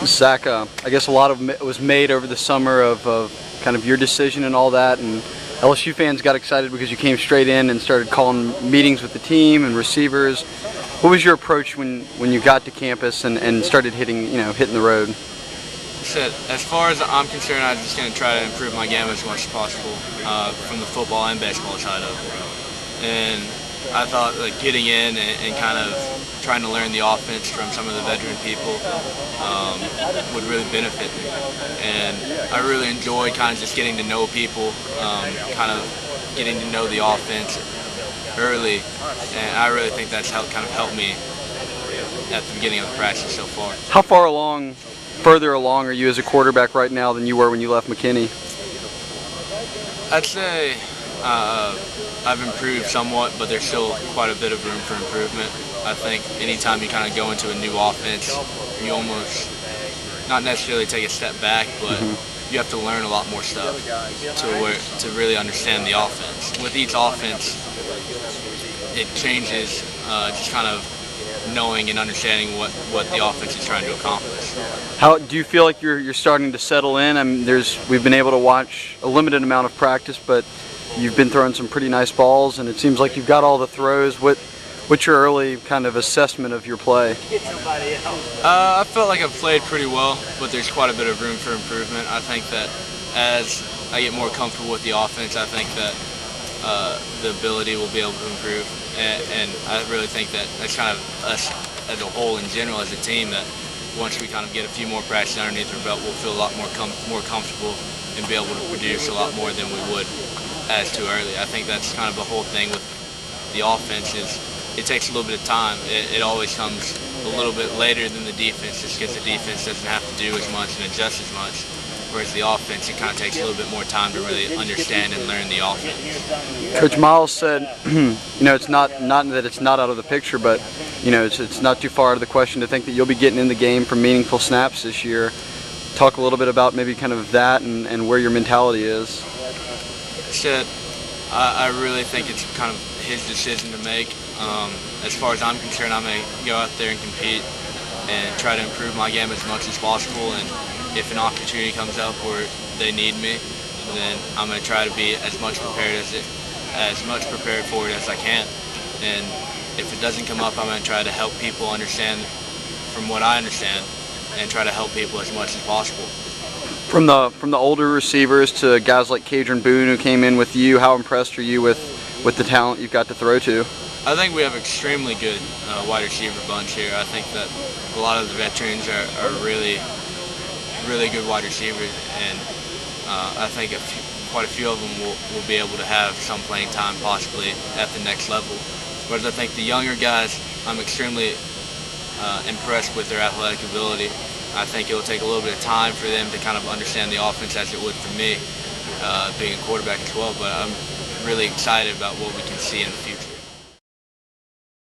Zach, I guess a lot of it was made over the summer of kind of your decision and all that, and LSU fans got excited because you came straight in and started calling meetings with the team and receivers. What was your approach when you got to campus and started hitting the road? So, as far as I'm concerned, I'm just going to try to improve my game as much as possible from the football and baseball side of it. And I thought like getting in and kind of trying to learn the offense from some of the veteran people would really benefit me. And I really enjoyed kind of just getting to know people, kind of getting to know the offense early, and I really think that's kind of helped me at the beginning of the practice so far. How further along are you as a quarterback right now than you were when you left McKinney? I'd say I've improved somewhat, but there's still quite a bit of room for improvement. I think anytime you kind of go into a new offense, you almost, not necessarily take a step back, but you have to learn a lot more stuff to really understand the offense. With each offense, it changes just kind of knowing and understanding what the offense is trying to accomplish. How do you feel like you're starting to settle in? I mean, we've been able to watch a limited amount of practice, but you've been throwing some pretty nice balls, and it seems like you've got all the throws. What's your early kind of assessment of your play? I felt like I've played pretty well, but there's quite a bit of room for improvement. I think that as I get more comfortable with the offense, I think that the ability will be able to improve. And I really think that that's kind of us as a whole in general as a team, that once we kind of get a few more practices underneath our belt, we'll feel a lot more comfortable and be able to produce a lot more than we would as too early. I think that's kind of the whole thing with the offense is it takes a little bit of time. It always comes a little bit later than the defense, just because the defense doesn't have to do as much and adjust as much. Whereas the offense, it kind of takes a little bit more time to really understand and learn the offense. Coach Miles said, it's not that it's not out of the picture, but it's not too far out of the question to think that you'll be getting in the game for meaningful snaps this year. Talk a little bit about maybe kind of that and where your mentality is. Said, I really think it's kind of his decision to make. As far as I'm concerned, I'm going to go out there and compete and try to improve my game as much as possible. And if an opportunity comes up where they need me, then I'm going to try to be as much prepared for it as I can. And if it doesn't come up, I'm going to try to help people understand from what I understand and try to help people as much as possible. From the older receivers to guys like Kadron Boone who came in with you, how impressed are you with the talent you've got to throw to? I think we have an extremely good wide receiver bunch here. I think that a lot of the veterans are really good wide receivers, and I think quite a few of them will be able to have some playing time possibly at the next level. Whereas I think the younger guys, I'm extremely impressed with their athletic ability. I think it will take a little bit of time for them to kind of understand the offense as it would for me, being a quarterback as well, but I'm really excited about what we can see in the future.